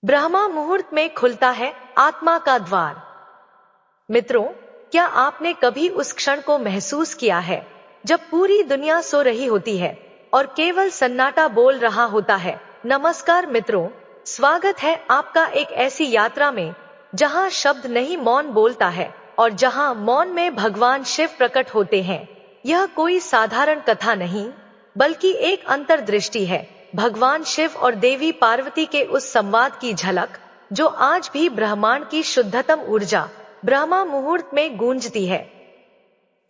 ब्रह्मा मुहूर्त में खुलता है आत्मा का द्वार। मित्रों, क्या आपने कभी उस क्षण को महसूस किया है जब पूरी दुनिया सो रही होती है और केवल सन्नाटा बोल रहा होता है? नमस्कार मित्रों, स्वागत है आपका एक ऐसी यात्रा में जहां शब्द नहीं मौन बोलता है और जहां मौन में भगवान शिव प्रकट होते हैं। यह कोई साधारण कथा नहीं, बल्कि एक अंतर्दृष्टि है, भगवान शिव और देवी पार्वती के उस संवाद की झलक जो आज भी ब्रह्मांड की शुद्धतम ऊर्जा ब्रह्मा मुहूर्त में गूंजती है।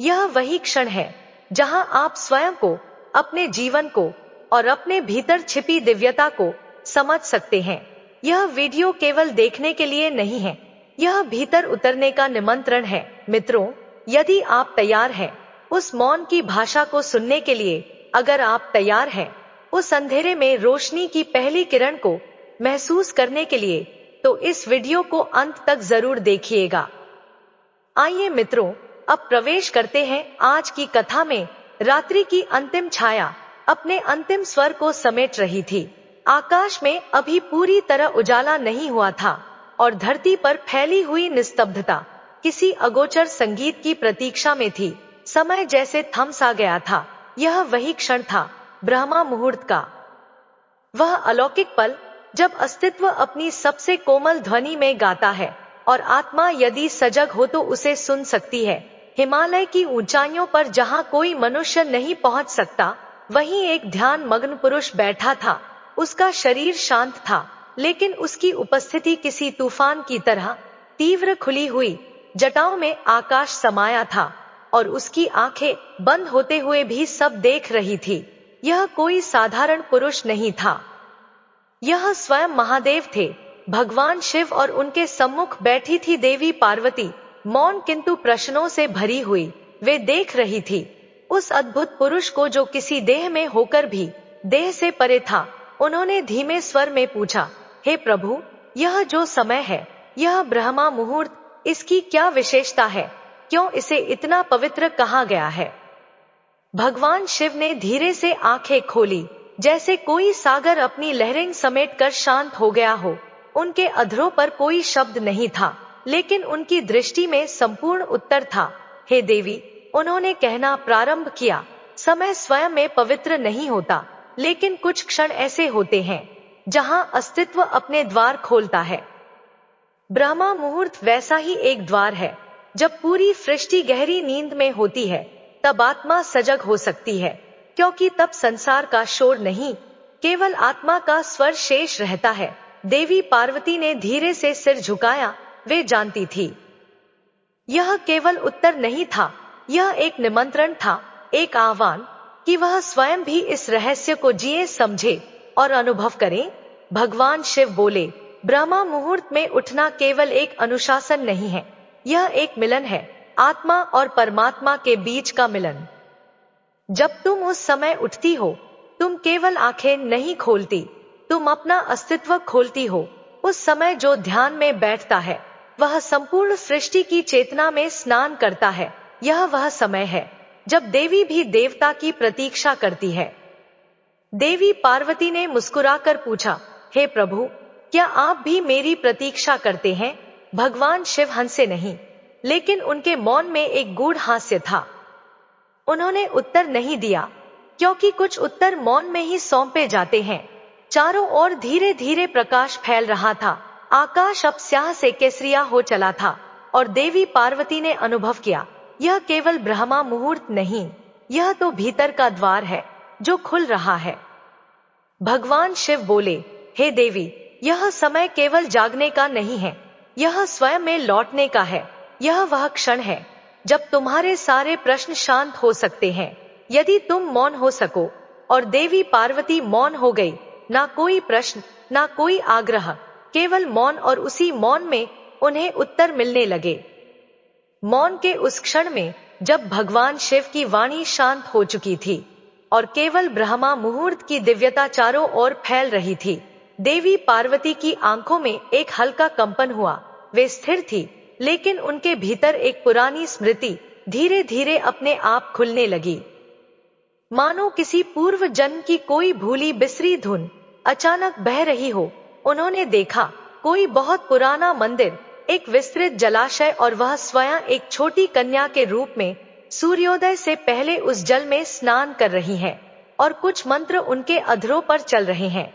यह वही क्षण है जहां आप स्वयं को, अपने जीवन को और अपने भीतर छिपी दिव्यता को समझ सकते हैं। यह वीडियो केवल देखने के लिए नहीं है, यह भीतर उतरने का निमंत्रण है। मित्रों, यदि आप तैयार हैं उस मौन की भाषा को सुनने के लिए, अगर आप तैयार हैं उस अंधेरे में रोशनी की पहली किरण को महसूस करने के लिए, तो इस वीडियो को अंत तक जरूर देखिएगा। आइए मित्रों, अब प्रवेश करते हैं आज की कथा में। रात्रि की अंतिम छाया अपने अंतिम स्वर को समेट रही थी। आकाश में अभी पूरी तरह उजाला नहीं हुआ था और धरती पर फैली हुई निस्तब्धता किसी अगोचर संगीत की प्रतीक्षा में थी। समय जैसे थम सा गया था। यह वही क्षण था, ब्रह्मा मुहूर्त का वह अलौकिक पल जब अस्तित्व अपनी सबसे कोमल ध्वनि में गाता है और आत्मा यदि सजग हो तो उसे सुन सकती है। हिमालय की ऊंचाइयों पर जहां कोई मनुष्य नहीं पहुंच सकता, वहीं एक ध्यान मग्न पुरुष बैठा था। उसका शरीर शांत था, लेकिन उसकी उपस्थिति किसी तूफान की तरह तीव्र खुली हुई जटाओं में आकाश समाया था और उसकी आंखें बंद होते हुए भी सब देख रही थी। यह कोई साधारण पुरुष नहीं था, यह स्वयं महादेव थे। भगवान शिव और उनके सम्मुख बैठी थी देवी पार्वती, मौन किंतु प्रश्नों से भरी हुई। वे देख रही थी उस अद्भुत पुरुष को जो किसी देह में होकर भी देह से परे था। उन्होंने धीमे स्वर में पूछा, हे प्रभु, यह जो समय है, यह ब्रह्मा मुहूर्त, इसकी क्या विशेषता है? क्यों इसे इतना पवित्र कहा गया है? भगवान शिव ने धीरे से आंखें खोली, जैसे कोई सागर अपनी लहरें समेटकर शांत हो गया हो। उनके अधरों पर कोई शब्द नहीं था, लेकिन उनकी दृष्टि में संपूर्ण उत्तर था। हे देवी, उन्होंने कहना प्रारंभ किया, समय स्वयं में पवित्र नहीं होता, लेकिन कुछ क्षण ऐसे होते हैं जहां अस्तित्व अपने द्वार खोलता है। ब्रह्मा मुहूर्त वैसा ही एक द्वार है। जब पूरी सृष्टि गहरी नींद में होती है, तब आत्मा सजग हो सकती है, क्योंकि तब संसार का शोर नहीं, केवल आत्मा का स्वर शेष रहता है। देवी पार्वती ने धीरे से सिर झुकाया। वे जानती थी यह केवल उत्तर नहीं था, यह एक निमंत्रण था, एक आह्वान कि वह स्वयं भी इस रहस्य को जिए, समझे और अनुभव करें। भगवान शिव बोले, ब्रह्मा मुहूर्त में उठना केवल एक अनुशासन नहीं है, यह एक मिलन है, आत्मा और परमात्मा के बीच का मिलन। जब तुम उस समय उठती हो, तुम केवल आंखें नहीं खोलती, तुम अपना अस्तित्व खोलती हो। उस समय जो ध्यान में बैठता है, वह संपूर्ण सृष्टि की चेतना में स्नान करता है। यह वह समय है जब देवी भी देवता की प्रतीक्षा करती है। देवी पार्वती ने मुस्कुराकर पूछा, हे प्रभु, क्या आप भी मेरी प्रतीक्षा करते हैं? भगवान शिव हंसे नहीं, लेकिन उनके मौन में एक गूढ़ हास्य था। उन्होंने उत्तर नहीं दिया, क्योंकि कुछ उत्तर मौन में ही सौंपे जाते हैं। चारों ओर धीरे धीरे प्रकाश फैल रहा था। आकाश अब स्याह से केसरिया हो चला था और देवी पार्वती ने अनुभव किया, यह केवल ब्रह्मा मुहूर्त नहीं, यह तो भीतर का द्वार है जो खुल रहा है। भगवान शिव बोले, हे देवी, यह समय केवल जागने का नहीं है, यह स्वयं में लौटने का है। यह वह क्षण है जब तुम्हारे सारे प्रश्न शांत हो सकते हैं, यदि तुम मौन हो सको। और देवी पार्वती मौन हो गई। ना कोई प्रश्न, ना कोई आग्रह, केवल मौन, और उसी मौन में उन्हें उत्तर मिलने लगे। मौन के उस क्षण में जब भगवान शिव की वाणी शांत हो चुकी थी और केवल ब्रह्मा मुहूर्त की दिव्यता चारों ओर फैल रही थी, देवी पार्वती की आंखों में एक हल्का कंपन हुआ। वे स्थिर थी, लेकिन उनके भीतर एक पुरानी स्मृति धीरे धीरे अपने आप खुलने लगी, मानो किसी पूर्व जन्म की कोई भूली बिसरी धुन अचानक बह रही हो। उन्होंने देखा कोई बहुत पुराना मंदिर, एक विस्तृत जलाशय और वह स्वयं एक छोटी कन्या के रूप में सूर्योदय से पहले उस जल में स्नान कर रही हैं और कुछ मंत्र उनके अधरों पर चल रहे हैं।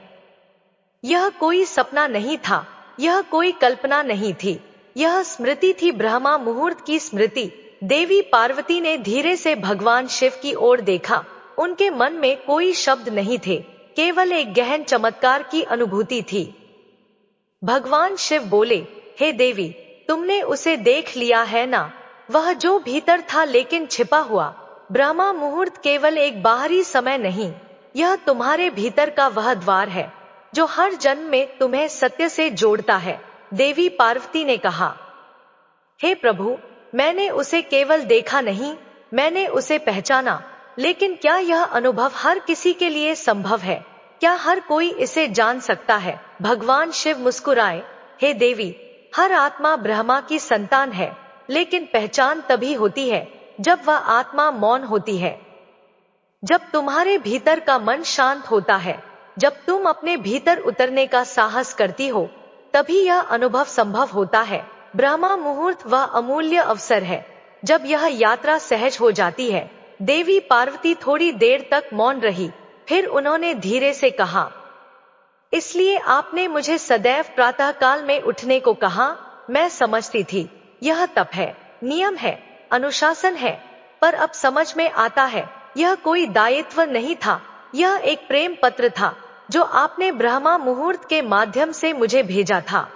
यह कोई सपना नहीं था, यह कोई कल्पना नहीं थी, यह स्मृति थी, ब्रह्मा मुहूर्त की स्मृति। देवी पार्वती ने धीरे से भगवान शिव की ओर देखा। उनके मन में कोई शब्द नहीं थे, केवल एक गहन चमत्कार की अनुभूति थी। भगवान शिव बोले, हे देवी, तुमने उसे देख लिया है ना? वह जो भीतर था लेकिन छिपा हुआ। ब्रह्मा मुहूर्त केवल एक बाहरी समय नहीं, यह तुम्हारे भीतर का वह द्वार है जो हर जन्म में तुम्हें सत्य से जोड़ता है। देवी पार्वती ने कहा, हे प्रभु, मैंने उसे केवल देखा नहीं, मैंने उसे पहचाना। लेकिन क्या यह अनुभव हर किसी के लिए संभव है? क्या हर कोई इसे जान सकता है? भगवान शिव मुस्कुराए, हे देवी, हर आत्मा ब्रह्मा की संतान है, लेकिन पहचान तभी होती है जब वह आत्मा मौन होती है। जब तुम्हारे भीतर का मन शांत होता है, जब तुम अपने भीतर उतरने का साहस करती हो, तभी यह अनुभव संभव होता है। ब्रह्मा मुहूर्त वह अमूल्य अवसर है जब यह यात्रा सहज हो जाती है। देवी पार्वती थोड़ी देर तक मौन रही, फिर उन्होंने धीरे से कहा, इसलिए आपने मुझे सदैव प्रातः काल में उठने को कहा। मैं समझती थी यह तप है, नियम है, अनुशासन है, पर अब समझ में आता है यह कोई दायित्व नहीं था, यह एक प्रेम पत्र था जो आपने ब्रह्मा मुहूर्त के माध्यम से मुझे भेजा था।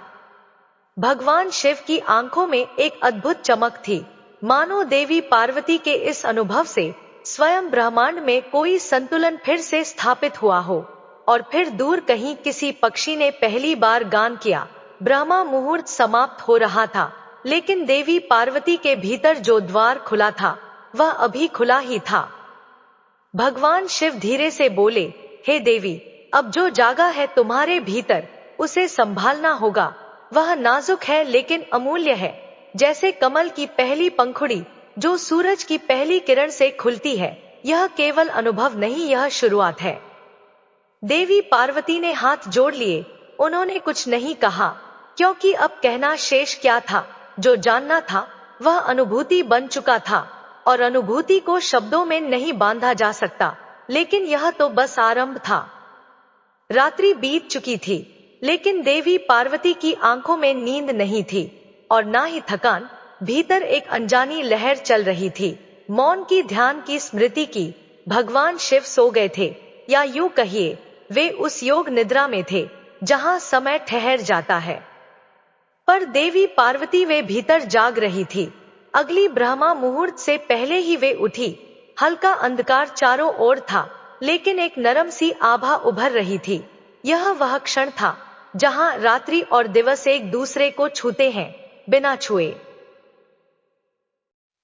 भगवान शिव की आंखों में एक अद्भुत चमक थी, मानो देवी पार्वती के इस अनुभव से स्वयं ब्रह्मांड में कोई संतुलन फिर से स्थापित हुआ हो। और फिर दूर कहीं किसी पक्षी ने पहली बार गान किया। ब्रह्मा मुहूर्त समाप्त हो रहा था, लेकिन देवी पार्वती के भीतर जो द्वार खुला था वह अभी खुला ही था। भगवान शिव धीरे से बोले, हे देवी, अब जो जागा है तुम्हारे भीतर, उसे संभालना होगा। वह नाजुक है लेकिन अमूल्य है, जैसे कमल की पहली पंखुड़ी जो सूरज की पहली किरण से खुलती है। यह केवल अनुभव नहीं, यह शुरुआत है। देवी पार्वती ने हाथ जोड़ लिए। उन्होंने कुछ नहीं कहा, क्योंकि अब कहना शेष क्या था। जो जानना था वह अनुभूति बन चुका था, और अनुभूति को शब्दों में नहीं बांधा जा सकता। लेकिन यह तो बस आरंभ था। रात्रि बीत चुकी थी, लेकिन देवी पार्वती की आंखों में नींद नहीं थी और ना ही थकान। भीतर एक अनजानी लहर चल रही थी, मौन की, ध्यान की, स्मृति की। भगवान शिव सो गए थे, या यूं कहिए वे उस योग निद्रा में थे जहां समय ठहर जाता है। पर देवी पार्वती वे भीतर जाग रही थी। अगली ब्रह्मा मुहूर्त से पहले ही वे उठी। हल्का अंधकार चारों ओर था, लेकिन एक नरम सी आभा उभर रही थी। यह वह क्षण था जहां रात्रि और दिवस एक दूसरे को छूते हैं बिना छुए,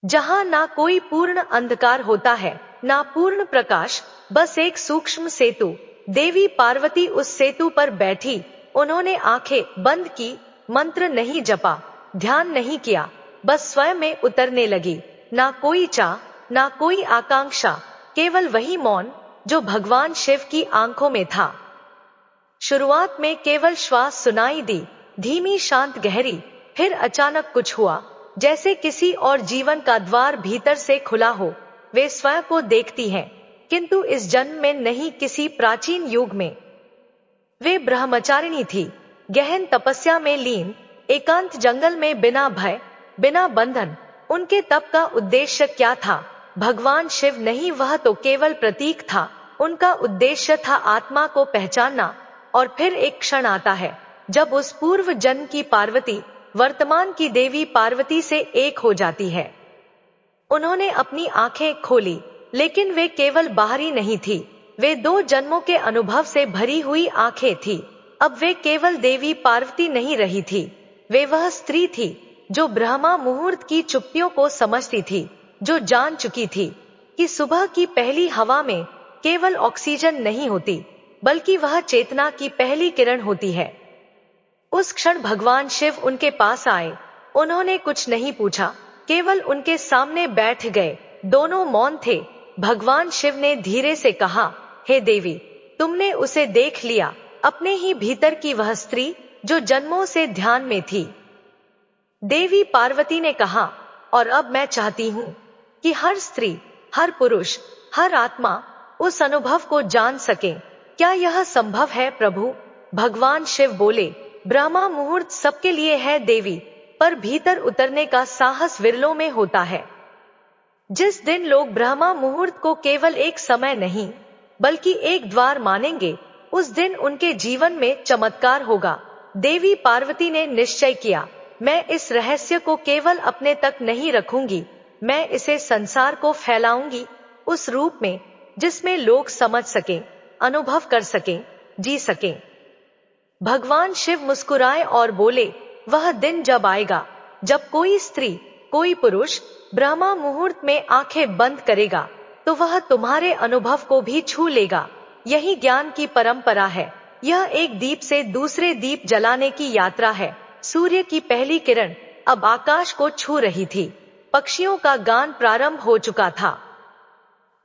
जहां ना कोई पूर्ण अंधकार होता है ना पूर्ण प्रकाश, बस एक सूक्ष्म सेतु। देवी पार्वती उस सेतु पर बैठी। उन्होंने आंखें बंद की, मंत्र नहीं जपा, ध्यान नहीं किया, बस स्वयं में उतरने लगी। ना कोई चाह, ना कोई आकांक्षा, केवल वही मौन जो भगवान शिव की आंखों में था। शुरुआत में केवल श्वास सुनाई दी, धीमी, शांत, गहरी। फिर अचानक कुछ हुआ, जैसे किसी और जीवन का द्वार भीतर से खुला हो। वे स्वयं को देखती हैं, किंतु इस जन्म में नहीं, किसी प्राचीन युग में। वे ब्रह्मचारिणी थी, गहन तपस्या में लीन, एकांत जंगल में, बिना भय, बिना बंधन। उनके तप का उद्देश्य क्या था? भगवान शिव नहीं, वह तो केवल प्रतीक था। उनका उद्देश्य था आत्मा को पहचानना। और फिर एक क्षण आता है जब उस पूर्व जन्म की पार्वती वर्तमान की देवी पार्वती से एक हो जाती है। उन्होंने अपनी आंखें खोली, लेकिन वे केवल बाहरी नहीं थी, वे 2 जन्मों के अनुभव से भरी हुई आंखें थी। अब वे केवल देवी पार्वती नहीं रही थी, वे वह स्त्री थी जो ब्रह्मा मुहूर्त की चुप्पियों को समझती थी, जो जान चुकी थी कि सुबह की पहली हवा में केवल ऑक्सीजन नहीं होती, बल्कि वह चेतना की पहली किरण होती है। उस क्षण भगवान शिव उनके पास आए। उन्होंने कुछ नहीं पूछा, केवल उनके सामने बैठ गए। दोनों मौन थे। भगवान शिव ने धीरे से कहा, हे देवी, तुमने उसे देख लिया, अपने ही भीतर की वह स्त्री जो जन्मों से ध्यान में थी। देवी पार्वती ने कहा, और अब मैं चाहती हूं कि हर स्त्री, हर पुरुष, हर आत्मा उस अनुभव को जान सके। क्या यह संभव है प्रभु? भगवान शिव बोले, ब्रह्मा मुहूर्त सबके लिए है देवी, पर भीतर उतरने का साहस विरलों में होता है। जिस दिन लोग ब्रह्मा मुहूर्त को केवल एक समय नहीं बल्कि एक द्वार मानेंगे, उस दिन उनके जीवन में चमत्कार होगा। देवी पार्वती ने निश्चय किया, मैं इस रहस्य को केवल अपने तक नहीं रखूंगी, मैं इसे संसार को फैलाऊंगी, उस रूप में जिसमें लोग समझ सकें, अनुभव कर सकें, जी सकें। भगवान शिव मुस्कुराए और बोले, वह दिन जब आएगा जब कोई स्त्री, कोई पुरुष ब्रह्मा मुहूर्त में आंखें बंद करेगा, तो वह तुम्हारे अनुभव को भी छू लेगा। यही ज्ञान की परंपरा है। यह एक दीप से दूसरे दीप जलाने की यात्रा है। सूर्य की पहली किरण अब आकाश को छू रही थी। पक्षियों का गान प्रारंभ हो चुका था,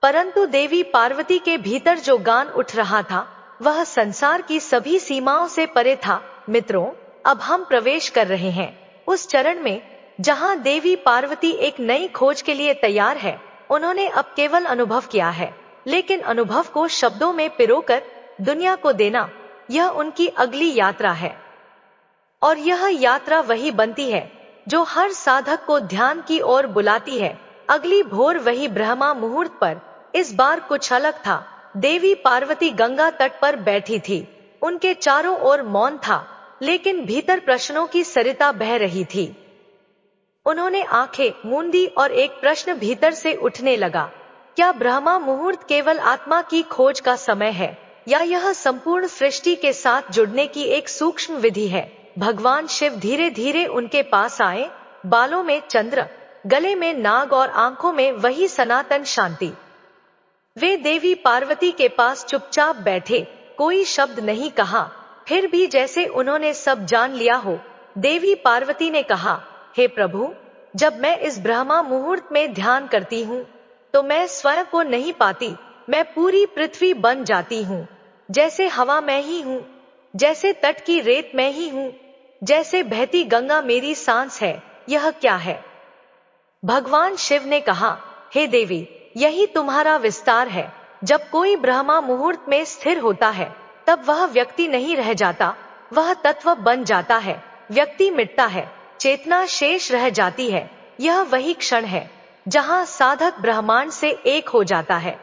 परंतु देवी पार्वती के भीतर जो गान उठ रहा था वह संसार की सभी सीमाओं से परे था। मित्रों, अब हम प्रवेश कर रहे हैं उस चरण में जहां देवी पार्वती एक नई खोज के लिए तैयार है। उन्होंने अब केवल अनुभव किया है, लेकिन अनुभव को शब्दों में पिरोकर दुनिया को देना, यह उनकी अगली यात्रा है। और यह यात्रा वही बनती है जो हर साधक को ध्यान की ओर बुलाती है। अगली भोर वही ब्रह्मा मुहूर्त पर इस बार कुछ अलग था। देवी पार्वती गंगा तट पर बैठी थी। उनके चारों ओर मौन था, लेकिन भीतर प्रश्नों की सरिता बह रही थी। उन्होंने आंखें मूंदी और एक प्रश्न भीतर से उठने लगा, क्या ब्रह्मा मुहूर्त केवल आत्मा की खोज का समय है, या यह संपूर्ण सृष्टि के साथ जुड़ने की एक सूक्ष्म विधि है? भगवान शिव धीरे धीरे उनके पास आए, बालों में चंद्र, गले में नाग और आंखों में वही सनातन शांति। वे देवी पार्वती के पास चुपचाप बैठे, कोई शब्द नहीं कहा, फिर भी जैसे उन्होंने सब जान लिया हो। देवी पार्वती ने कहा, हे प्रभु, जब मैं इस ब्रह्मा मुहूर्त में ध्यान करती हूँ तो मैं स्वयं को नहीं पाती, मैं पूरी पृथ्वी बन जाती हूँ। जैसे हवा मैं ही हूँ, जैसे तट की रेत मैं ही हूँ, जैसे बहती गंगा मेरी सांस है। यह क्या है? भगवान शिव ने कहा, हे देवी, यही तुम्हारा विस्तार है। जब कोई ब्रह्मा मुहूर्त में स्थिर होता है तब वह व्यक्ति नहीं रह जाता, वह तत्व बन जाता है। व्यक्ति मिटता है, चेतना शेष रह जाती है। यह वही क्षण है जहां साधक ब्रह्मांड से एक हो जाता है।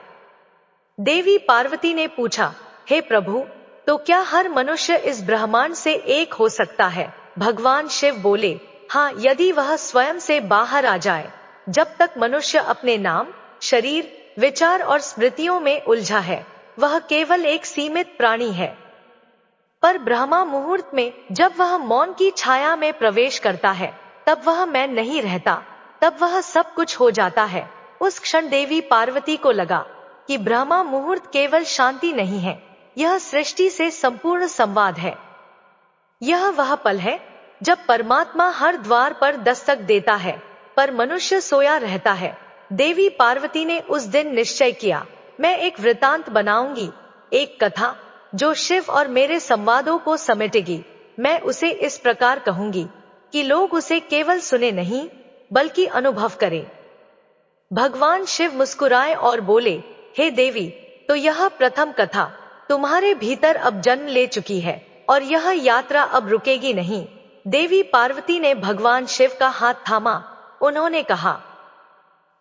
देवी पार्वती ने पूछा, हे प्रभु, तो क्या हर मनुष्य इस ब्रह्मांड से एक हो सकता है? भगवान शिव बोले, हाँ, यदि वह स्वयं से बाहर आ जाए। जब तक मनुष्य अपने नाम, शरीर, विचार और स्मृतियों में उलझा है, वह केवल एक सीमित प्राणी है। पर ब्रह्मा मुहूर्त में जब वह मौन की छाया में प्रवेश करता है, तब वह मैं नहीं रहता, तब वह सब कुछ हो जाता है। उस क्षण देवी पार्वती को लगा कि ब्रह्मा मुहूर्त केवल शांति नहीं है, यह सृष्टि से संपूर्ण संवाद है। यह वह पल है जब परमात्मा हर द्वार पर दस्तक देता है, पर मनुष्य सोया रहता है। देवी पार्वती ने उस दिन निश्चय किया, मैं एक वृतांत बनाऊंगी, एक कथा जो शिव और मेरे संवादों को समेटेगी। मैं उसे इस प्रकार कहूंगी कि लोग उसे केवल सुने नहीं बल्कि अनुभव करें। भगवान शिव मुस्कुराए और बोले, हे देवी, तो यह प्रथम कथा तुम्हारे भीतर अब जन्म ले चुकी है और यह यात्रा अब रुकेगी नहीं। देवी पार्वती ने भगवान शिव का हाथ थामा। उन्होंने कहा,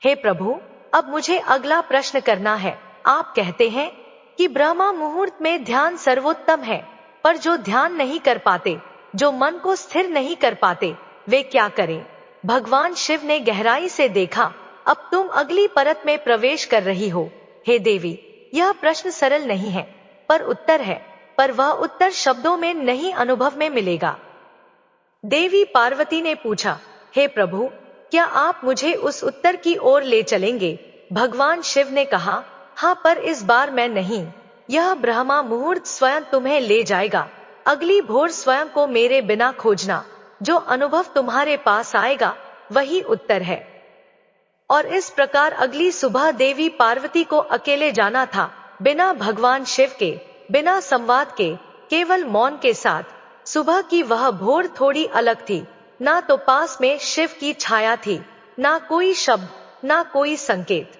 हे प्रभु, अब मुझे अगला प्रश्न करना है। आप कहते हैं कि ब्रह्मा मुहूर्त में ध्यान सर्वोत्तम है, पर जो ध्यान नहीं कर पाते, जो मन को स्थिर नहीं कर पाते, वे क्या करें? भगवान शिव ने गहराई से देखा, अब तुम अगली परत में प्रवेश कर रही हो। हे देवी, यह प्रश्न सरल नहीं है, पर उत्तर है, पर वह उत्तर शब्दों में नहीं, अनुभव में मिलेगा। देवी पार्वती ने पूछा, हे प्रभु, क्या आप मुझे उस उत्तर की ओर ले चलेंगे? भगवान शिव ने कहा, हाँ, पर इस बार मैं नहीं, यह ब्रह्मा मुहूर्त स्वयं तुम्हें ले जाएगा। अगली भोर स्वयं को मेरे बिना खोजना, जो अनुभव तुम्हारे पास आएगा वही उत्तर है। और इस प्रकार अगली सुबह देवी पार्वती को अकेले जाना था, बिना भगवान शिव के, बिना संवाद के, केवल मौन के साथ। सुबह की वह भोर थोड़ी अलग थी, ना तो पास में शिव की छाया थी, ना कोई शब्द, ना कोई संकेत।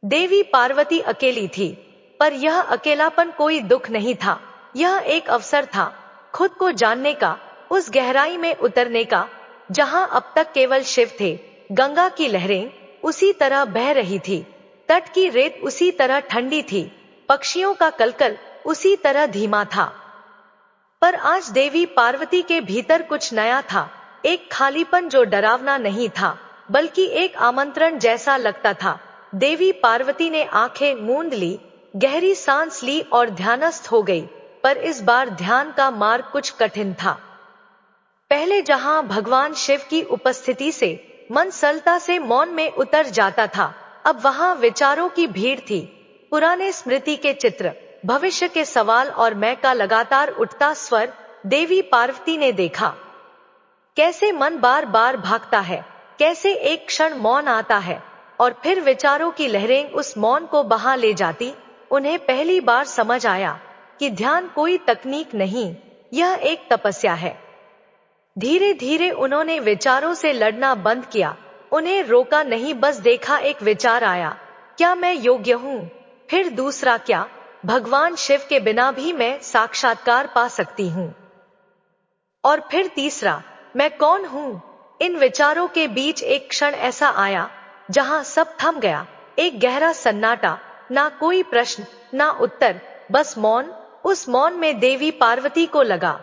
देवी पार्वती अकेली थी, पर यह अकेलापन कोई दुख नहीं था, यह एक अवसर था खुद को जानने का, उस गहराई में उतरने का जहां अब तक केवल शिव थे। गंगा की लहरें उसी तरह बह रही थी, तट की रेत उसी तरह ठंडी थी, पक्षियों का कलकल उसी तरह धीमा था। पर आज देवी पार्वती के भीतर कुछ नया था, एक खालीपन जो डरावना नहीं था, बल्कि एक आमंत्रण जैसा लगता था। देवी पार्वती ने आंखें मूंद ली, गहरी सांस ली और ध्यानस्थ हो गई। पर इस बार ध्यान का मार्ग कुछ कठिन था। पहले जहां भगवान शिव की उपस्थिति से मन सरलता से मौन में उतर जाता था, अब वहां विचारों की भीड़ थी। पुराने स्मृति के चित्र, भविष्य के सवाल और मैं का लगातार उठता स्वर। देवी पार्वती ने देखा कैसे मन बार बार भागता है, कैसे एक क्षण मौन आता है और फिर विचारों की लहरें उस मौन को बहा ले जाती। उन्हें पहली बार समझ आया कि ध्यान कोई तकनीक नहीं, यह एक तपस्या है। धीरे धीरे उन्होंने विचारों से लड़ना बंद किया, उन्हें रोका नहीं, बस देखा। एक विचार आया, क्या मैं योग्य हूँ? फिर दूसरा, क्या भगवान शिव के बिना भी मैं साक्षात्कार पा सकती हूँ? और फिर तीसरा, मैं कौन हूँ? इन विचारों के बीच एक क्षण ऐसा आया जहां सब थम गया, एक गहरा सन्नाटा, ना कोई प्रश्न, ना उत्तर, बस मौन। उस मौन में देवी पार्वती को लगा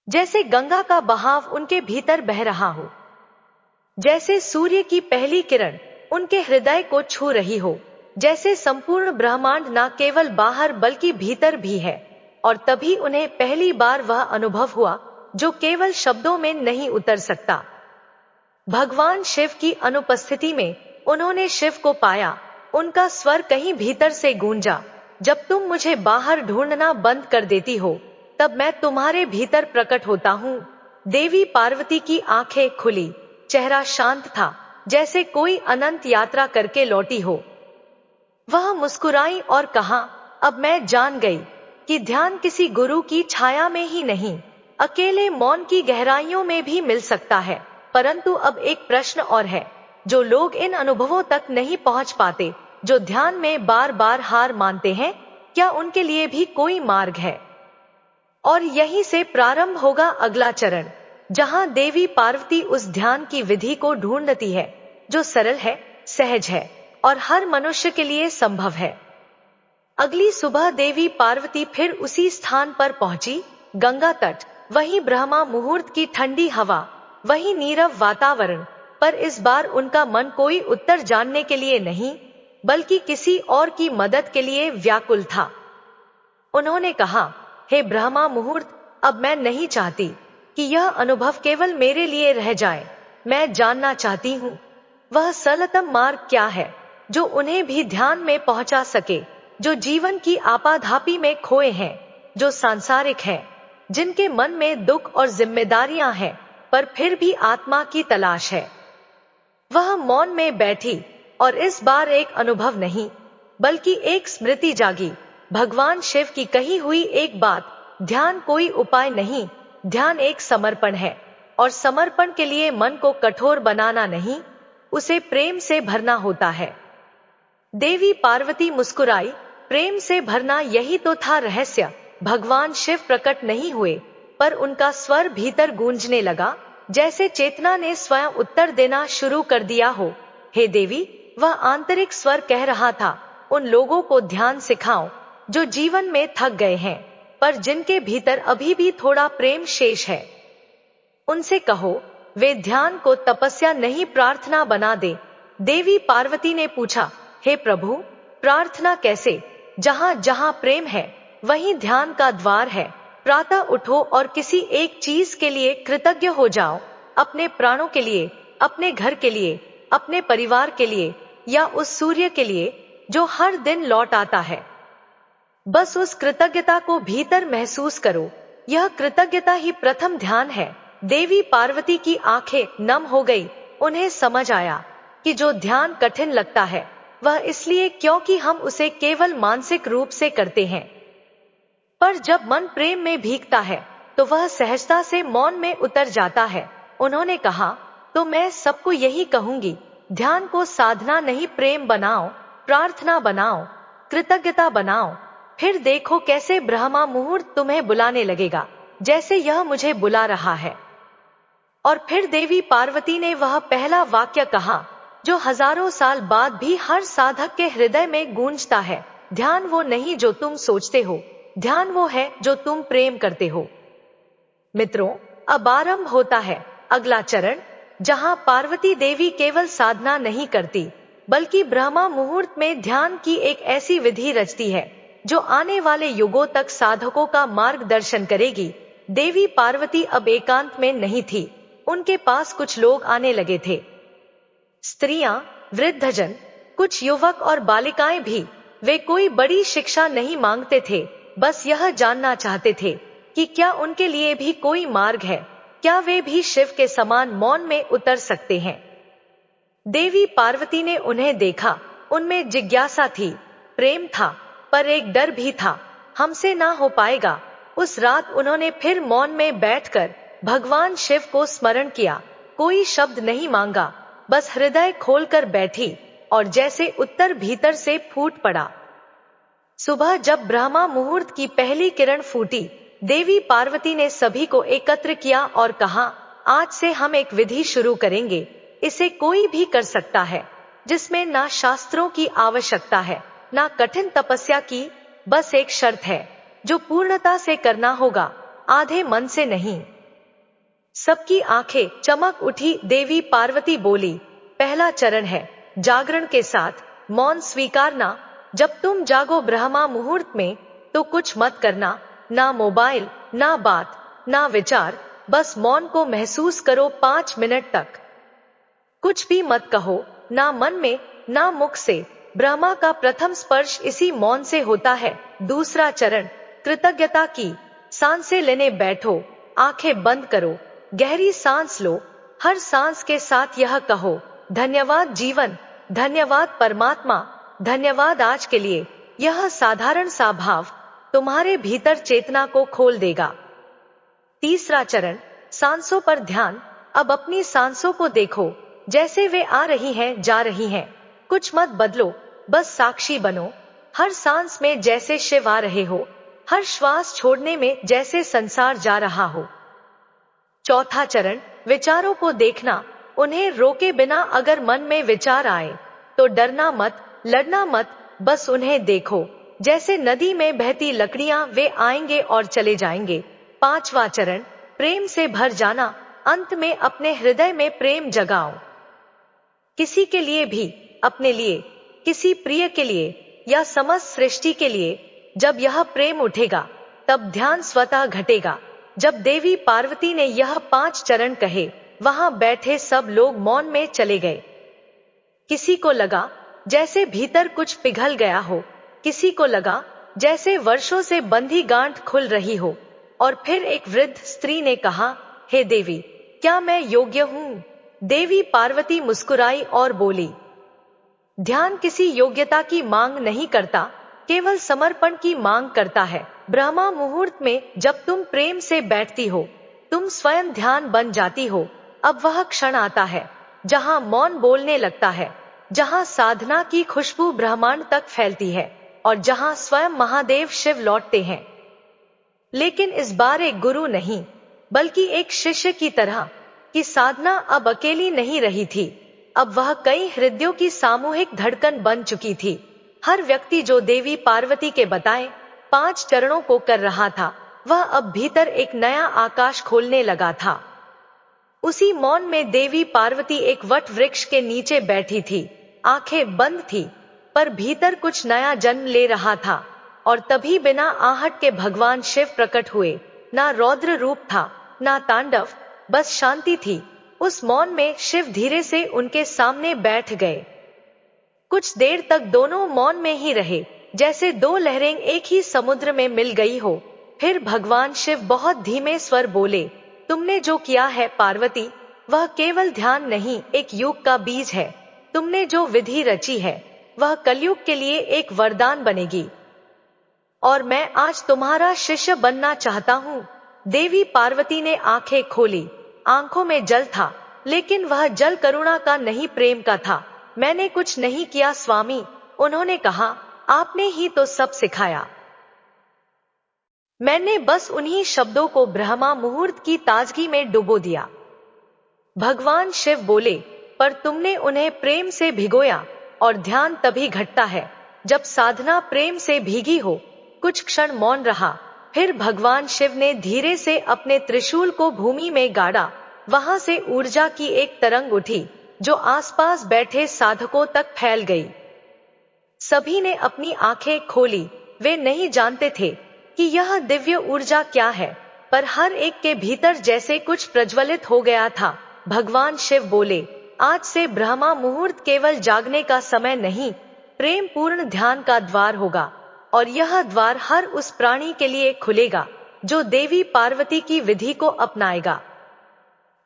जैसे गंगा का बहाव उनके भीतर बह रहा हो, जैसे सूर्य की पहली किरण उनके हृदय को छू रही हो, जैसे संपूर्ण ब्रह्मांड ना केवल बाहर बल्कि भीतर भी है। और तभी उन्हें पहली बार वह अनुभव हुआ जो केवल शब्दों में नहीं उतर सकता। भगवान शिव की अनुपस्थिति में उन्होंने शिव को पाया। उनका स्वर कहीं भीतर से गूंजा, जब तुम मुझे बाहर ढूंढना बंद कर देती हो, तब मैं तुम्हारे भीतर प्रकट होता हूँ। देवी पार्वती की आंखें खुली, चेहरा शांत था, जैसे कोई अनंत यात्रा करके लौटी हो। वह मुस्कुराई और कहा, अब मैं जान गई कि ध्यान किसी गुरु की छाया में ही नहीं, अकेले मौन की गहराइयों में भी मिल सकता है। परंतु अब एक प्रश्न और है, जो लोग इन अनुभवों तक नहीं पहुंच पाते, जो ध्यान में बार बार हार मानते हैं, क्या उनके लिए भी कोई मार्ग है? और यहीं से प्रारंभ होगा अगला चरण, जहां देवी पार्वती उस ध्यान की विधि को ढूंढती है जो सरल है, सहज है और हर मनुष्य के लिए संभव है। अगली सुबह देवी पार्वती फिर उसी स्थान पर पहुंची, गंगा तट, वही ब्रह्मा मुहूर्त की ठंडी हवा, वही नीरव वातावरण। पर इस बार उनका मन कोई उत्तर जानने के लिए नहीं, बल्कि किसी और की मदद के लिए व्याकुल था। उन्होंने कहा, हे ब्रह्मा मुहूर्त, अब मैं नहीं चाहती कि यह अनुभव केवल मेरे लिए रह जाए। मैं जानना चाहती हूँ वह सरलतम मार्ग क्या है जो उन्हें भी ध्यान में पहुंचा सके, जो जीवन की आपाधापी में खोए हैं, जो सांसारिक हैं, जिनके मन में दुख और जिम्मेदारियां हैं, पर फिर भी आत्मा की तलाश है। वह मौन में बैठी और इस बार एक अनुभव नहीं, बल्कि एक स्मृति जागी, भगवान शिव की कही हुई एक बात, ध्यान कोई उपाय नहीं, ध्यान एक समर्पण है। और समर्पण के लिए मन को कठोर बनाना नहीं, उसे प्रेम से भरना होता है। देवी पार्वती मुस्कुराई, प्रेम से भरना, यही तो था रहस्य। भगवान शिव प्रकट नहीं हुए, पर उनका स्वर भीतर गूंजने लगा, जैसे चेतना ने स्वयं उत्तर देना शुरू कर दिया हो। हे देवी, वह आंतरिक स्वर कह रहा था, उन लोगों को ध्यान सिखाओ जो जीवन में थक गए हैं, पर जिनके भीतर अभी भी थोड़ा प्रेम शेष है। उनसे कहो वे ध्यान को तपस्या नहीं प्रार्थना बना दे। देवी पार्वती ने पूछा, हे प्रभु, प्रार्थना कैसे? जहां जहां प्रेम है वहीं ध्यान का द्वार है। प्रातः उठो और किसी एक चीज के लिए कृतज्ञ हो जाओ, अपने प्राणों के लिए, अपने घर के लिए, अपने परिवार के लिए, या उस सूर्य के लिए जो हर दिन लौट आता है। बस उस कृतज्ञता को भीतर महसूस करो, यह कृतज्ञता ही प्रथम ध्यान है। देवी पार्वती की आंखें नम हो गई, उन्हें समझ आया कि जो ध्यान कठिन लगता है वह इसलिए क्योंकि हम उसे केवल मानसिक रूप से करते हैं। पर जब मन प्रेम में भीगता है तो वह सहजता से मौन में उतर जाता है। उन्होंने कहा, तो मैं सबको यही कहूंगी, ध्यान को साधना नहीं प्रेम बनाओ, प्रार्थना बनाओ, कृतज्ञता बनाओ। फिर देखो कैसे ब्रह्मा मुहूर्त तुम्हें बुलाने लगेगा, जैसे यह मुझे बुला रहा है। और फिर देवी पार्वती ने वह पहला वाक्य कहा जो हजारों साल बाद भी हर साधक के हृदय में गूंजता है, ध्यान वो नहीं जो तुम सोचते हो, ध्यान वो है जो तुम प्रेम करते हो। मित्रों, अब आरंभ होता है अगला चरण, जहां पार्वती देवी केवल साधना नहीं करती बल्कि ब्रह्मा मुहूर्त में ध्यान की एक ऐसी विधि रचती है जो आने वाले युगों तक साधकों का मार्गदर्शन करेगी। देवी पार्वती अब एकांत में नहीं थी, उनके पास कुछ लोग आने लगे थे। स्त्रियां, वृद्धजन, कुछ युवक और बालिकाएं भी। वे कोई बड़ी शिक्षा नहीं मांगते थे, बस यह जानना चाहते थे कि क्या उनके लिए भी कोई मार्ग है, क्या वे भी शिव के समान मौन में उतर सकते हैं। देवी पार्वती ने उन्हें देखा, उनमें जिज्ञासा थी, प्रेम था, पर एक डर भी था, हमसे ना हो पाएगा। उस रात उन्होंने फिर मौन में बैठकर भगवान शिव को स्मरण किया, कोई शब्द नहीं मांगा, बस हृदय खोलकर बैठी, और जैसे उत्तर भीतर से फूट पड़ा। सुबह जब ब्रह्मा मुहूर्त की पहली किरण फूटी, देवी पार्वती ने सभी को एकत्र किया और कहा, आज से हम एक विधि शुरू करेंगे, इसे कोई भी कर सकता है, जिसमें ना शास्त्रों की आवश्यकता है, ना कठिन तपस्या की, बस एक शर्त है जो पूर्णता से करना होगा, आधे मन से नहीं। सबकी आंखें चमक उठी। देवी पार्वती बोली, पहला चरण है जागरण के साथ मौन स्वीकारना। जब तुम जागो ब्रह्मा मुहूर्त में तो कुछ मत करना, ना मोबाइल, ना बात, ना विचार, बस मौन को महसूस करो 5 मिनट तक। कुछ भी मत कहो, ना मन में, ना मुख से। ब्रह्मा का प्रथम स्पर्श इसी मौन से होता है। दूसरा चरण कृतज्ञता की। सांसें लेने बैठो, आंखें बंद करो, गहरी सांस लो, हर सांस के साथ यह कहो, धन्यवाद जीवन, धन्यवाद परमात्मा, धन्यवाद आज के लिए। यह साधारण सा भाव तुम्हारे भीतर चेतना को खोल देगा। तीसरा चरण सांसों पर ध्यान। अब अपनी सांसों को देखो, जैसे वे आ रही हैं, जा रही हैं, कुछ मत बदलो, बस साक्षी बनो। हर सांस में जैसे शिव आ रहे हो, हर श्वास छोड़ने में जैसे संसार जा रहा हो। चौथा चरण विचारों को देखना, उन्हें रोके बिना। अगर मन में विचार आए तो डरना मत, लड़ना मत, बस उन्हें देखो, जैसे नदी में बहती लकड़ियां, वे आएंगे और चले जाएंगे। पांचवा चरण प्रेम से भर जाना। अंत में अपने हृदय में प्रेम जगाओ, किसी के लिए भी, अपने लिए, किसी प्रिय के लिए या समस्त सृष्टि के लिए। जब यह प्रेम उठेगा तब ध्यान स्वतः घटेगा। जब देवी पार्वती ने यह 5 चरण कहे, वहां बैठे सब लोग मौन में चले गए। किसी को लगा जैसे भीतर कुछ पिघल गया हो, किसी को लगा जैसे वर्षों से बंधी गांठ खुल रही हो। और फिर एक वृद्ध स्त्री ने कहा, हे देवी, क्या मैं योग्य हूं? देवी पार्वती मुस्कुराई और बोली, ध्यान किसी योग्यता की मांग नहीं करता, केवल समर्पण की मांग करता है। ब्रह्मा मुहूर्त में जब तुम प्रेम से बैठती हो, तुम स्वयं ध्यान बन जाती हो। अब वह क्षण आता है जहां मौन बोलने लगता है, जहां साधना की खुशबू ब्रह्मांड तक फैलती है और जहां स्वयं महादेव शिव लौटते हैं। लेकिन इस बार एक गुरु नहीं, बल्कि एक शिष्य की तरह कि साधना अब अकेली नहीं रही थी। अब वह कई हृदयों की सामूहिक धड़कन बन चुकी थी। हर व्यक्ति जो देवी पार्वती के बताए 5 चरणों को कर रहा था, वह अब भीतर एक नया आकाश खोलने लगा था। उसी मौन में देवी पार्वती एक वट वृक्ष के नीचे बैठी थी, आंखें बंद थी, पर भीतर कुछ नया जन्म ले रहा था। और तभी बिना आहट के भगवान शिव प्रकट हुए। ना रौद्र रूप था, ना तांडव, बस शांति थी। उस मौन में शिव धीरे से उनके सामने बैठ गए। कुछ देर तक दोनों मौन में ही रहे, जैसे 2 लहरें एक ही समुद्र में मिल गई हो। फिर भगवान शिव बहुत धीमे स्वर बोले, तुमने जो किया है पार्वती, वह केवल ध्यान नहीं, एक युग का बीज है। तुमने जो विधि रची है, वह कलयुग के लिए एक वरदान बनेगी। और मैं आज तुम्हारा शिष्य बनना चाहता हूँ। देवी पार्वती ने आंखें खोली। आंखों में जल था, लेकिन वह जल करुणा का नहीं, प्रेम का था। मैंने कुछ नहीं किया स्वामी, उन्होंने कहा, आपने ही तो सब सिखाया। मैंने बस उन्हीं शब्दों को ब्रह्मा मुहूर्त की ताजगी में डुबो दिया। भगवान शिव बोले, पर तुमने उन्हें प्रेम से भिगोया, और ध्यान तभी घटता है जब साधना प्रेम से भीगी हो। कुछ क्षण मौन रहा, फिर भगवान शिव ने धीरे से अपने त्रिशूल को भूमि में गाड़ा। वहां से ऊर्जा की एक तरंग उठी, जो आसपास बैठे साधकों तक फैल गई। सभी ने अपनी आंखें खोली। वे नहीं जानते थे कि यह दिव्य ऊर्जा क्या है, पर हर एक के भीतर जैसे कुछ प्रज्वलित हो गया था। भगवान शिव बोले, आज से ब्रह्मा मुहूर्त केवल जागने का समय नहीं, प्रेम पूर्ण ध्यान का द्वार होगा। और यह द्वार हर उस प्राणी के लिए खुलेगा जो देवी पार्वती की विधि को अपनाएगा,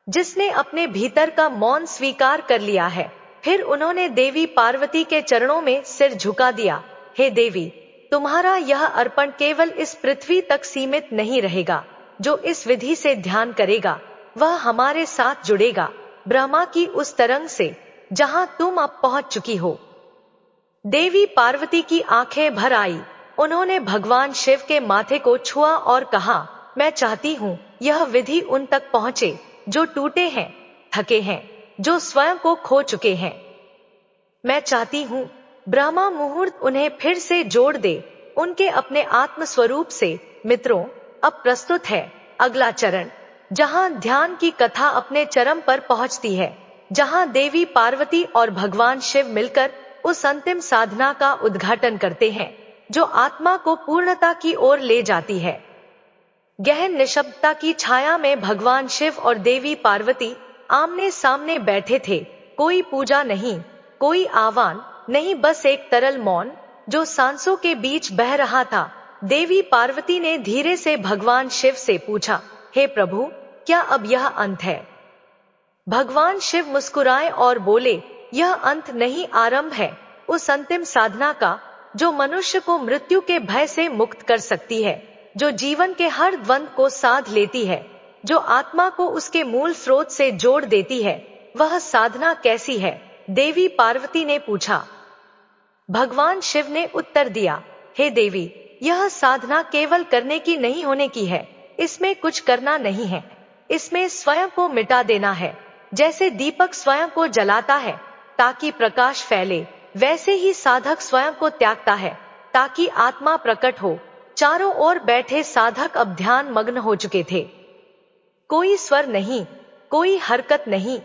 जिसने अपने भीतर का मौन स्वीकार कर लिया है। फिर उन्होंने देवी पार्वती के चरणों में सिर झुका दिया। हे देवी, तुम्हारा यह अर्पण केवल इस पृथ्वी तक सीमित नहीं रहेगा। जो इस विधि से ध्यान करेगा, वह हमारे साथ जुड़ेगा, ब्रह्मा की उस तरंग से जहां तुम अब पहुंच चुकी हो। देवी पार्वती की आंखें भर आई। उन्होंने भगवान शिव के माथे को छुआ और कहा, मैं चाहती हूँ यह विधि उन तक पहुंचे जो टूटे हैं, थके हैं, जो स्वयं को खो चुके हैं। मैं चाहती हूँ ब्रह्मा मुहूर्त उन्हें फिर से जोड़ दे, उनके अपने आत्म स्वरूप से। मित्रों, अब प्रस्तुत है अगला चरण, जहां ध्यान की कथा अपने चरम पर पहुंचती है, जहां देवी पार्वती और भगवान शिव मिलकर उस अंतिम साधना का उद्घाटन करते हैं जो आत्मा को पूर्णता की ओर ले जाती है। गहन निशब्दता की छाया में भगवान शिव और देवी पार्वती आमने सामने बैठे थे। कोई पूजा नहीं, कोई आह्वान नहीं, बस एक तरल मौन जो सांसों के बीच बह रहा था। देवी पार्वती ने धीरे से भगवान शिव से पूछा, हे प्रभु, क्या अब यह अंत है? भगवान शिव मुस्कुराए और बोले, यह अंत नहीं, आरंभ है उस अंतिम साधना का जो मनुष्य को मृत्यु के भय से मुक्त कर सकती है, जो जीवन के हर द्वंद को साध लेती है, जो आत्मा को उसके मूल स्रोत से जोड़ देती है। वह साधना कैसी है? देवी पार्वती ने पूछा। भगवान शिव ने उत्तर दिया, हे देवी, यह साधना केवल करने की नहीं, होने की है। इसमें कुछ करना नहीं है, इसमें स्वयं को मिटा देना है। जैसे दीपक स्वयं को जलाता है ताकि प्रकाश फैले, वैसे ही साधक स्वयं को त्यागता है ताकि आत्मा प्रकट हो। चारों ओर बैठे साधक अब ध्यान मग्न हो चुके थे। कोई स्वर नहीं, कोई हरकत नहीं,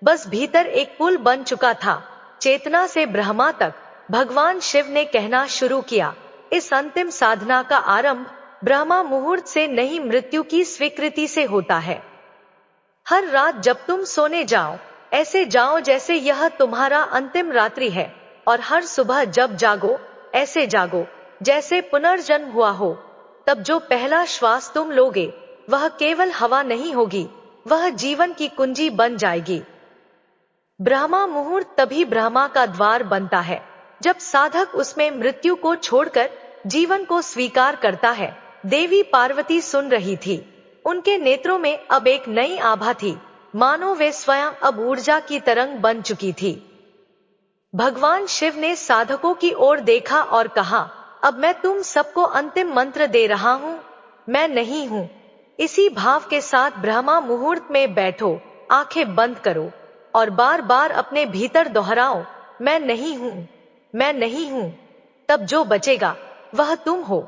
बस भीतर एक पुल बन चुका था, चेतना से ब्रह्मा तक। भगवान शिव ने कहना शुरू किया, इस अंतिम साधना का आरंभ ब्रह्मा मुहूर्त से नहीं, मृत्यु की स्वीकृति से होता है। हर रात जब तुम सोने जाओ, ऐसे जाओ जैसे यह तुम्हारा अंतिम रात्रि है, और हर सुबह जब जागो, ऐसे जागो जैसे पुनर्जन्म हुआ हो। तब जो पहला श्वास तुम लोगे, वह केवल हवा नहीं होगी, वह जीवन की कुंजी बन जाएगी। ब्रह्मा मुहूर्त तभी ब्रह्मा का द्वार बनता है जब साधक उसमें मृत्यु को छोड़कर जीवन को स्वीकार करता है। देवी पार्वती सुन रही थी। उनके नेत्रों में अब एक नई आभा थी, मानो वे स्वयं अब ऊर्जा की तरंग बन चुकी थी। भगवान शिव ने साधकों की ओर देखा और कहा, अब मैं तुम सबको अंतिम मंत्र दे रहा हूं, मैं नहीं हूं। इसी भाव के साथ ब्रह्मा मुहूर्त में बैठो, आंखें बंद करो और बार बार अपने भीतर दोहराओ, मैं नहीं हूं, मैं नहीं हूं। तब जो बचेगा वह तुम हो।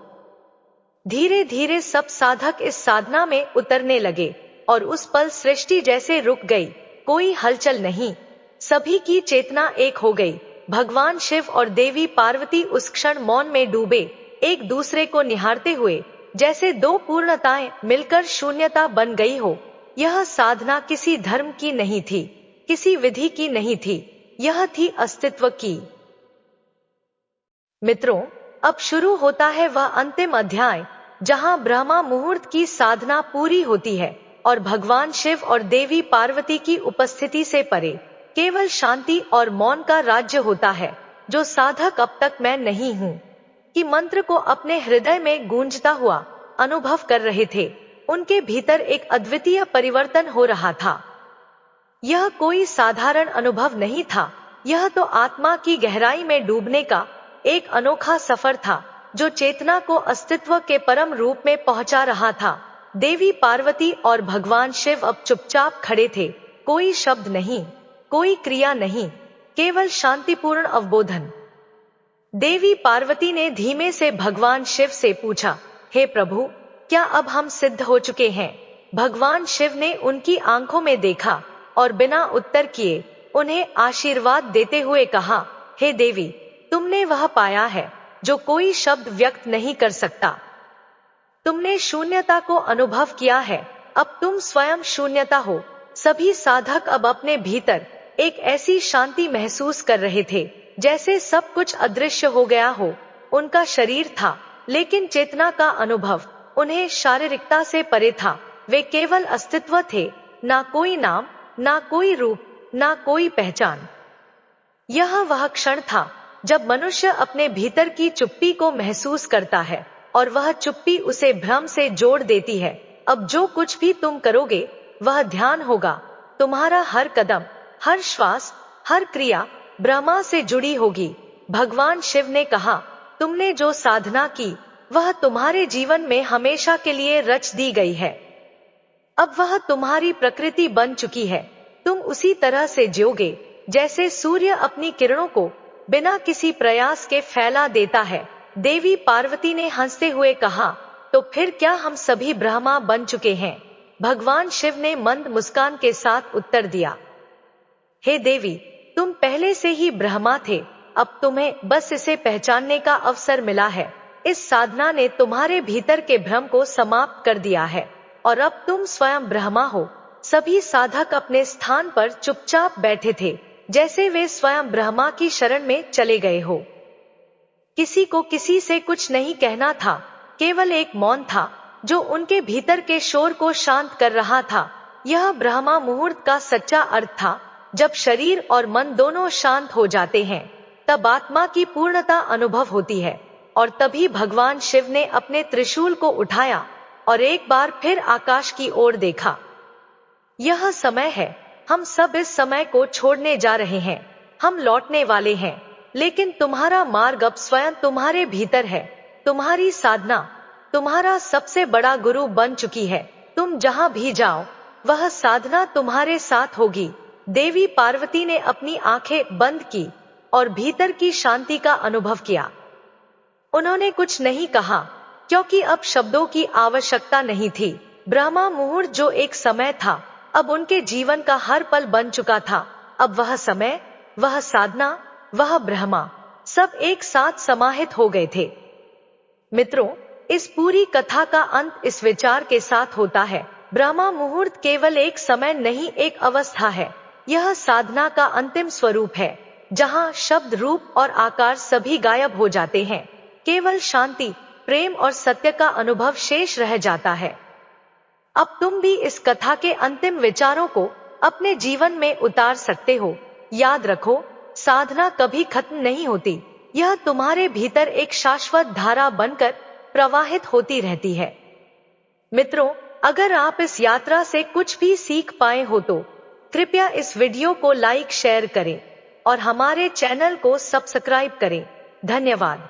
धीरे धीरे सब साधक इस साधना में उतरने लगे और उस पल सृष्टि जैसे रुक गई। कोई हलचल नहीं, सभी की चेतना एक हो गई। भगवान शिव और देवी पार्वती उस क्षण मौन में डूबे, एक दूसरे को निहारते हुए, जैसे दो पूर्णताएं मिलकर शून्यता बन गई हो। यह साधना किसी धर्म की नहीं थी, किसी विधि की नहीं थी, यह थी अस्तित्व की। मित्रों, अब शुरू होता है वह अंतिम अध्याय जहां ब्रह्मा मुहूर्त की साधना पूरी होती है और भगवान शिव और देवी पार्वती की उपस्थिति से परे केवल शांति और मौन का राज्य होता है। जो साधक अब तक मैं नहीं हूं कि मंत्र को अपने हृदय में गूंजता हुआ अनुभव कर रहे थे। उनके भीतर एक अद्वितीय परिवर्तन हो रहा था। यह कोई साधारण अनुभव नहीं था, यह तो आत्मा की गहराई में डूबने का एक अनोखा सफर था, जो चेतना को अस्तित्व के परम रूप में पहुंचा रहा था। देवी पार्वती और भगवान शिव अब चुपचाप खड़े थे। कोई शब्द नहीं, कोई क्रिया नहीं, केवल शांतिपूर्ण अवबोधन। देवी पार्वती ने धीमे से भगवान शिव से पूछा, हे प्रभु, क्या अब हम सिद्ध हो चुके हैं? भगवान शिव ने उनकी आंखों में देखा और बिना उत्तर किए उन्हें आशीर्वाद देते हुए कहा, हे देवी, तुमने वह पाया है जो कोई शब्द व्यक्त नहीं कर सकता। तुमने शून्यता को अनुभव किया है, अब तुम स्वयं शून्यता हो। सभी साधक अब अपने भीतर एक ऐसी शांति महसूस कर रहे थे जैसे सब कुछ अदृश्य हो गया हो। उनका शरीर था, लेकिन चेतना का अनुभव उन्हें शारीरिकता से परे था। वे केवल अस्तित्व थे, ना कोई नाम, ना कोई रूप, ना कोई पहचान। यह वह क्षण था जब मनुष्य अपने भीतर की चुप्पी को महसूस करता है और वह चुप्पी उसे भ्रम से जोड़ देती है। अब जो कुछ भी तुम करोगे वह ध्यान होगा। तुम्हारा हर कदम, हर श्वास, हर क्रिया ब्रह्मा से जुड़ी होगी। भगवान शिव ने कहा, तुमने जो साधना की वह तुम्हारे जीवन में हमेशा के लिए रच दी गई है। अब वह तुम्हारी प्रकृति बन चुकी है। तुम उसी तरह से जियोगे जैसे सूर्य अपनी किरणों को बिना किसी प्रयास के फैला देता है। देवी पार्वती ने हंसते हुए कहा, तो फिर क्या हम सभी ब्रह्मा बन चुके हैं? भगवान शिव ने मंद मुस्कान के साथ उत्तर दिया, हे देवी, तुम पहले से ही ब्रह्मा थे, अब तुम्हें बस इसे पहचानने का अवसर मिला है। इस साधना ने तुम्हारे भीतर के भ्रम को समाप्त कर दिया है और अब तुम स्वयं ब्रह्मा हो। सभी साधक अपने स्थान पर चुपचाप बैठे थे, जैसे वे स्वयं ब्रह्मा की शरण में चले गए हो। किसी को किसी से कुछ नहीं कहना था, केवल एक मौन था जो उनके भीतर के शोर को शांत कर रहा था। यह ब्रह्मा मुहूर्त का सच्चा अर्थ था। जब शरीर और मन दोनों शांत हो जाते हैं, तब आत्मा की पूर्णता अनुभव होती है। और तभी भगवान शिव ने अपने त्रिशूल को उठाया और एक बार फिर आकाश की ओर देखा। यह समय है, हम सब इस समय को छोड़ने जा रहे हैं। हम लौटने वाले हैं, लेकिन तुम्हारा मार्ग अब स्वयं तुम्हारे भीतर है। तुम्हारी साधना तुम्हारा सबसे बड़ा गुरु बन चुकी है। तुम जहां भी जाओ, वह साधना तुम्हारे साथ होगी। देवी पार्वती ने अपनी आंखें बंद की और भीतर की शांति का अनुभव किया। उन्होंने कुछ नहीं कहा, क्योंकि अब शब्दों की आवश्यकता नहीं थी। ब्रह्मा मुहूर्त जो एक समय था, अब उनके जीवन का हर पल बन चुका था। अब वह समय, वह साधना, वह ब्रह्मा, सब एक साथ समाहित हो गए थे। मित्रों, इस पूरी कथा का अंत इस विचार के साथ होता है, ब्रह्मा मुहूर्त केवल एक समय नहीं, एक अवस्था है। यह साधना का अंतिम स्वरूप है, जहां शब्द, रूप और आकार सभी गायब हो जाते हैं। केवल शांति, प्रेम और सत्य का अनुभव शेष रह जाता है। अब तुम भी इस कथा के अंतिम विचारों को अपने जीवन में उतार सकते हो। याद रखो, साधना कभी खत्म नहीं होती। यह तुम्हारे भीतर एक शाश्वत धारा बनकर प्रवाहित होती रहती है। मित्रों, अगर आप इस यात्रा से कुछ भी सीख पाए हो तो कृपया इस वीडियो को लाइक, शेयर करें और हमारे चैनल को सब्सक्राइब करें। धन्यवाद।